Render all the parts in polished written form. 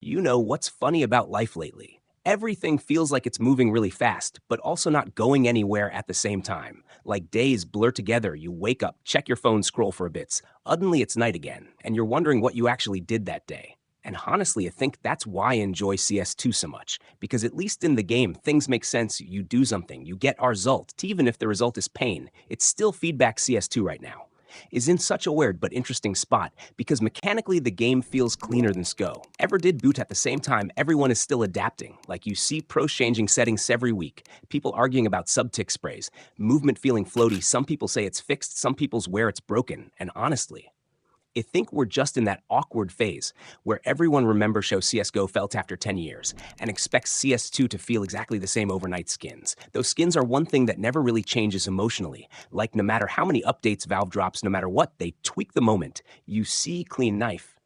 What's funny about life lately? Everything feels like it's moving really fast, but also not going anywhere at the same time. Like days blur together, you wake up, check your phone, scroll for a bit. Suddenly it's night again, and you're wondering what you actually did that day. And honestly, I think that's why I enjoy CS2 so much, because at least in the game, things make sense. You do something, you get a result, even if the result is pain. It's still feedback CS2 right now is in such a weird but interesting spot because mechanically the game feels cleaner than SCO. Ever did boot at the same time, everyone is still adapting. Like you see pros changing settings every week, people arguing about subtick sprays, movement feeling floaty, some people say it's fixed, some people swear it's broken, and honestly, I think we're just in that awkward phase where everyone remembers how CSGO felt after 10 years and expects CS2 to feel exactly the same overnight skins. Those skins are one thing that never really changes emotionally. Like no matter how many updates Valve drops, no matter what, they tweak the moment. You see clean knife,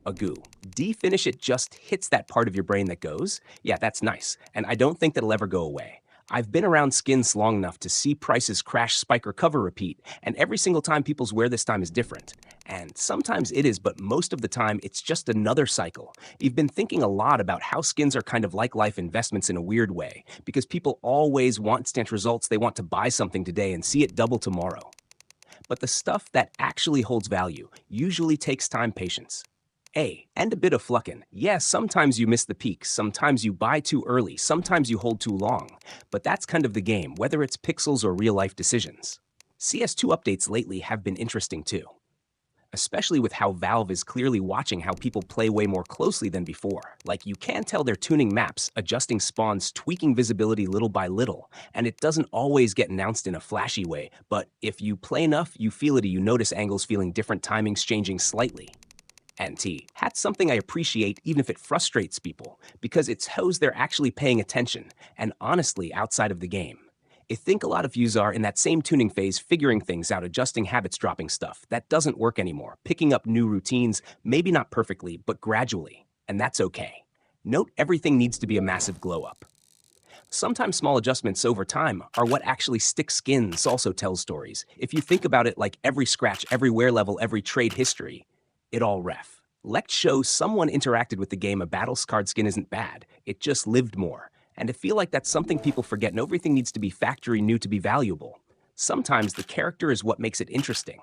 a goo. Definish it just hits that part of your brain that goes, yeah, that's nice. And I don't think that'll ever go away. I've been around skins long enough to see prices crash, spike, or cover repeat, and every single time people's wear this time is different. And sometimes it is, but most of the time it's just another cycle. You've been thinking a lot about how skins are kind of like life investments in a weird way, because people always want instant results. They want to buy something today and see it double tomorrow. But the stuff that actually holds value usually takes time, patience. And a bit of flucking. Yes, sometimes you miss the peaks, sometimes you buy too early, sometimes you hold too long. But that's kind of the game, whether it's pixels or real life decisions. CS2 updates lately have been interesting too, especially with how Valve is clearly watching how people play way more closely than before. Like you can tell they're tuning maps, adjusting spawns, tweaking visibility little by little, and it doesn't always get announced in a flashy way, but if you play enough, you feel it, you notice angles feeling different, timings changing slightly. And that's something I appreciate even if it frustrates people, because it shows they're actually paying attention, and honestly, outside of the game. I think a lot of yous are in that same tuning phase, figuring things out, adjusting habits, dropping stuff. That doesn't work anymore. Picking up new routines, maybe not perfectly, but gradually. And that's okay. Note everything needs to be a massive glow up. Sometimes small adjustments over time are what actually stick. Skins also tells stories. If you think about it, like every scratch, every wear level, every trade history, it all ref. Lect shows someone interacted with the game. A battle card skin isn't bad, it just lived more. And I feel like that's something people forget, and everything needs to be factory new to be valuable. Sometimes the character is what makes it interesting.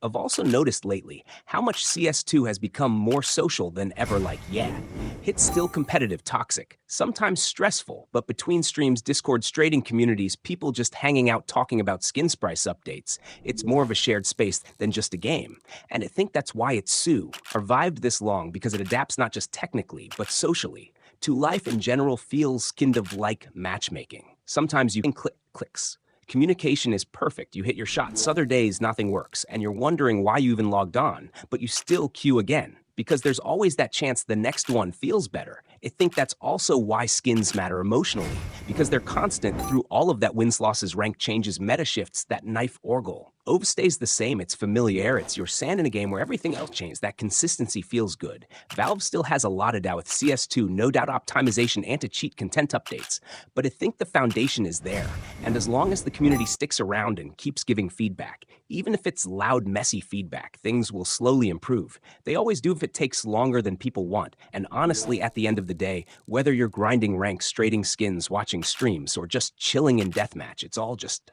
I've also noticed lately how much CS2 has become more social than ever. Like, yeah, it's still competitive, toxic, sometimes stressful, but between streams, Discord, trading communities, people just hanging out talking about skins price updates, it's more of a shared space than just a game. And I think that's why it's survived this long, because it adapts not just technically, but socially. To life in general feels kind of like matchmaking. Sometimes you can clicks. Communication is perfect. You hit your shots. Other days, nothing works, and you're wondering why you even logged on, but you still queue again, because there's always that chance the next one feels better. I think that's also why skins matter emotionally, because they're constant through all of that. Wins, losses, rank changes, meta shifts, that knife orgle. Ove stays the same, it's familiar, it's your sand in a game where everything else changes. That consistency feels good. Valve still has a lot of doubt with CS2, no doubt optimization, anti-cheat content updates, but I think the foundation is there. And as long as the community sticks around and keeps giving feedback, even if it's loud, messy feedback, things will slowly improve. They always do if it takes longer than people want. And honestly, at the end of the day, whether you're grinding ranks, trading skins, watching streams, or just chilling in deathmatch, it's all just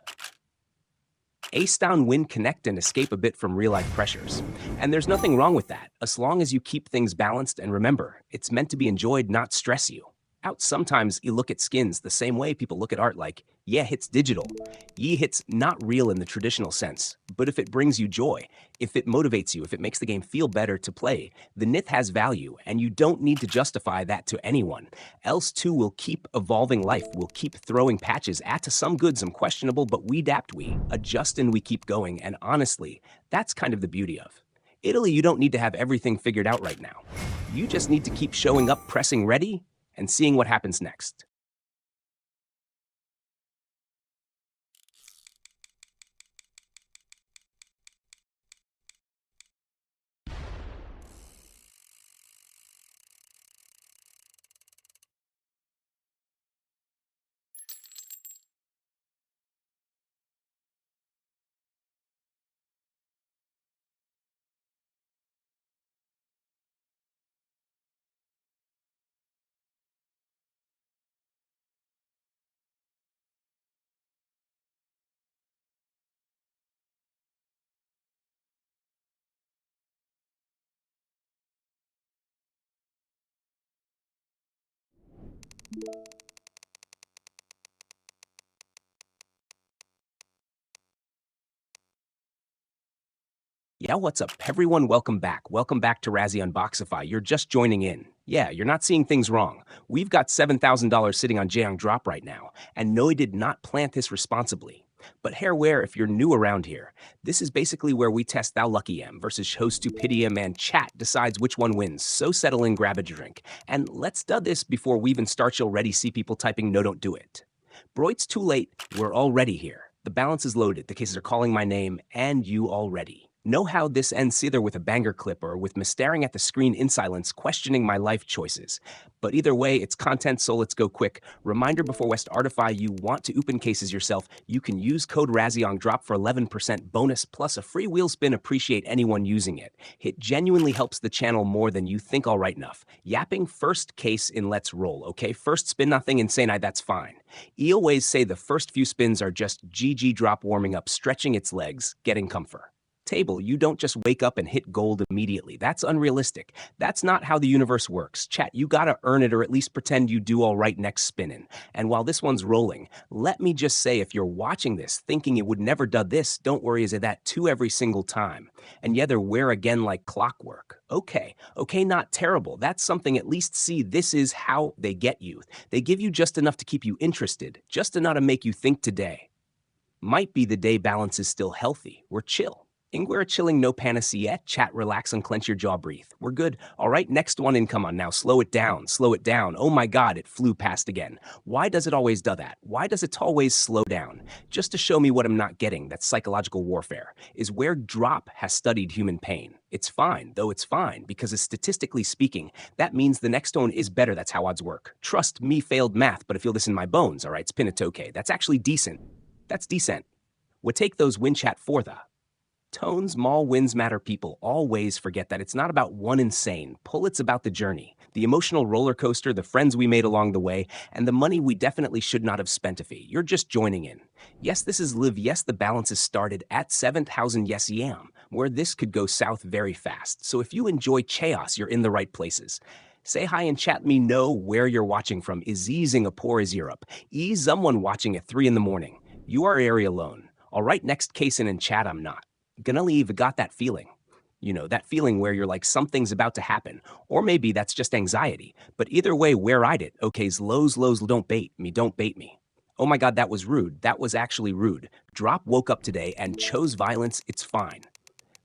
ace down, win, connect, and escape a bit from real life pressures. And there's nothing wrong with that, as long as you keep things balanced. And remember, it's meant to be enjoyed, not stress you out. Sometimes you look at skins the same way people look at art, like, yeah, it's digital. Yeah, it's not real in the traditional sense. But if it brings you joy, if it motivates you, if it makes the game feel better to play, the nith has value, and you don't need to justify that to anyone. Else too will keep evolving. Life will keep throwing patches at to some good, some questionable, but we adapt, we adjust, and we keep going. And honestly, that's kind of the beauty of Italy. You don't need to have everything figured out right now. You just need to keep showing up, pressing ready, and seeing what happens next. Yeah, what's up, everyone? Welcome back. Welcome back to RazzyUnboxify. You're just joining in. Yeah, you're not seeing things wrong. We've got $7,000 sitting on Ggdrop right now, and no, I did not plant this responsibly. But hairware, if you're new around here, this is basically where we test thou lucky am versus show stupidium, and chat decides which one wins. So settle in, grab a drink, and let's do this before we even start. You'll already see people typing no, don't do it. Bro, it's too late. We're already here. The balance is loaded. The cases are calling my name, and you already know how this ends, either with a banger clip or with me staring at the screen in silence, questioning my life choices. But either way, it's content, so let's go quick. Reminder before West Artify, you want to open cases yourself, you can use code RazzyUnDrop for 11% bonus plus a free wheel spin. Appreciate anyone using it. It genuinely helps the channel more than you think. All right, enough yapping. First case in, let's roll. Okay, first spin, nothing insane. That's fine. E always say the first few spins are just Ggdrop warming up, stretching its legs, getting comfort. Table, you don't just wake up and hit gold immediately. That's unrealistic. That's not how the universe works. Chat, you gotta earn it or at least pretend you do. All right, next spinning. And while this one's rolling, let me just say, if you're watching this thinking it would never do this, don't worry, is it that too every single time? And yeah, they're where again like clockwork. Okay, not terrible. That's something. At least see, this is how they get you. They give you just enough to keep you interested, just enough to make you think today might be the day. Balance is still healthy. We're chill. We're chilling, no panacea. Chat, relax, unclench your jaw, breathe. We're good. All right, next one in, come on now. Slow it down, slow it down. Oh my God, it flew past again. Why does it always do that? Why does it always slow down? Just to show me what I'm not getting. That's psychological warfare, is where Drop has studied human pain. It's fine, though it's fine, because statistically speaking, that means the next one is better. That's how odds work. Trust me, failed math, but I feel this in my bones. All right, spin it, okay. That's actually decent. That's decent. Would take those win, chat, for the tones. Small wins matter. People always forget that it's not about one insane pull, it's about the journey, the emotional roller coaster, the friends we made along the way, and the money we definitely should not have spent. If you're just joining in, yes, this is live. Yes, the balance is started at 7,000. Yes, yam, where this could go south very fast. So if you enjoy chaos, you're in the right places. Say hi and chat me know where you're watching from. Is Singapore, is Europe? Someone watching at 3 in the morning. You are area alone. All right, next case in chat, I'm not gonna leave. Got that feeling. You know, that feeling where you're like something's about to happen. Or maybe that's just anxiety. But either way, where I'd it. Okay's lows, don't bait me, don't bait me. Oh my God, that was rude. That was actually rude. Drop woke up today and chose violence. It's fine.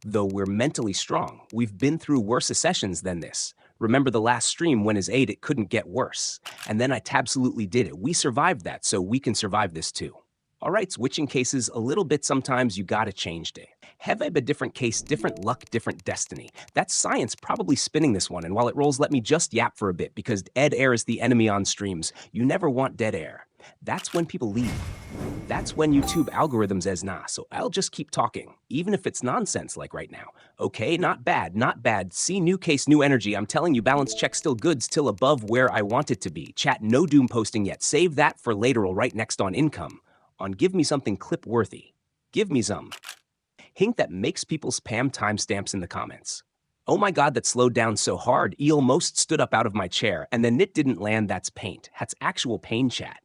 Though we're mentally strong. We've been through worse sessions than this. Remember the last stream when his aid, it couldn't get worse. And then I absolutely did it. We survived that, so we can survive this too. All right, switching cases a little bit. Sometimes you gotta change day. Have a different case, different luck, different destiny. That's science probably spinning this one. And while it rolls, let me just yap for a bit, because dead air is the enemy on streams. You never want dead air. That's when people leave. That's when YouTube algorithms as nah. So I'll just keep talking, even if it's nonsense like right now. Okay, not bad, not bad. See, new case, new energy. I'm telling you, balance check still good, still above where I want it to be. Chat, no doom posting yet. Save that for later. All right, next on income. On give me something clip worthy. Give me some hink that makes people spam timestamps in the comments. Oh my God, that slowed down so hard. Almost stood up out of my chair, and then it didn't land. That's paint. That's actual pain, chat.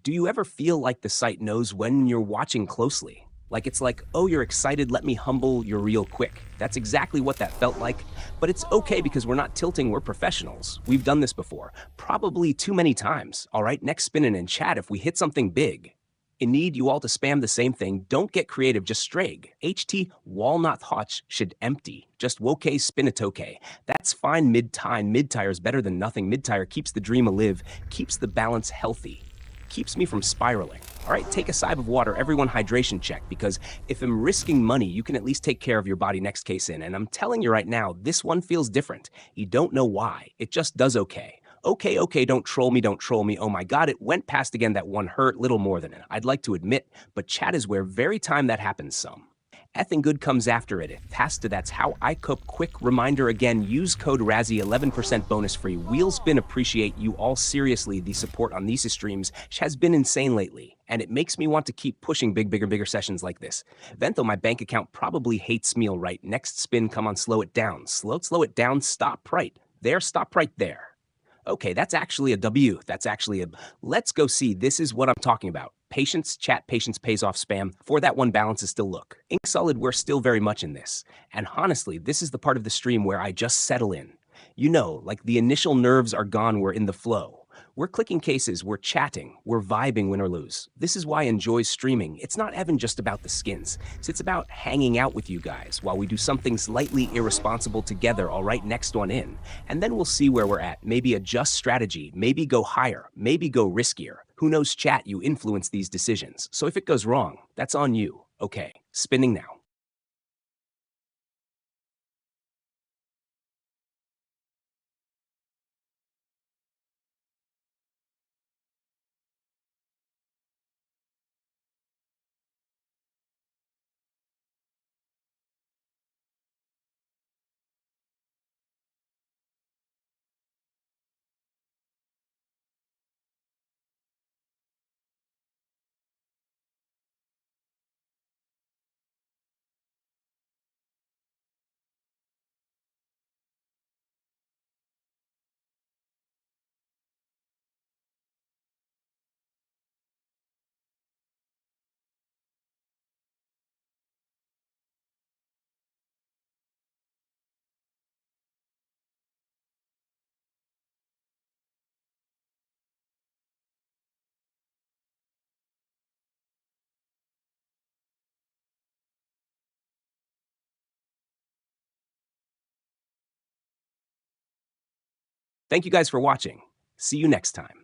Do you ever feel like the site knows when you're watching closely? Like it's like, oh, you're excited, let me humble you real quick. That's exactly what that felt like. But it's okay because we're not tilting, we're professionals. We've done this before, probably too many times. All right, next spinning in chat if we hit something big. I need you all to spam the same thing. Don't get creative, just strag. HT walnut hotch should empty. Just woke spin it okay. That's fine. Mid-tire is better than nothing. Mid-tire keeps the dream alive, keeps the balance healthy, keeps me from spiraling. All right, take a sip of water. Everyone hydration check, because if I'm risking money, you can at least take care of your body. Next case in, and I'm telling you right now, this one feels different. You don't know why. It just does okay. Okay, don't troll me, don't troll me. Oh my God, it went past again. That one hurt little more than it, I'd like to admit, but chat is where very time that happens some. Effing good comes after it. It has to, that's how I cope. Quick reminder again, use code Razzy, 11% bonus free. Wheel spin, appreciate you all. Seriously, the support on these streams has been insane lately, and it makes me want to keep pushing bigger sessions like this. Vento, my bank account probably hates me. All right, next spin, come on, slow it down. Slow it down, stop right there, stop right there. Okay, that's actually a W. That's actually a. Let's go see. This is what I'm talking about. Patience, chat, patience pays off spam. For that one balance is still look. Ink Solid, we're still very much in this. And honestly, this is the part of the stream where I just settle in. You know, like the initial nerves are gone, we're in the flow. We're clicking cases, we're chatting, we're vibing win or lose. This is why I enjoy streaming. It's not even just about the skins. It's about hanging out with you guys while we do something slightly irresponsible together, all right, next one in. And then we'll see where we're at. Maybe adjust strategy, maybe go higher, maybe go riskier. Who knows, chat, you influence these decisions. So if it goes wrong, that's on you. Okay, spinning now. Thank you guys for watching. See you next time.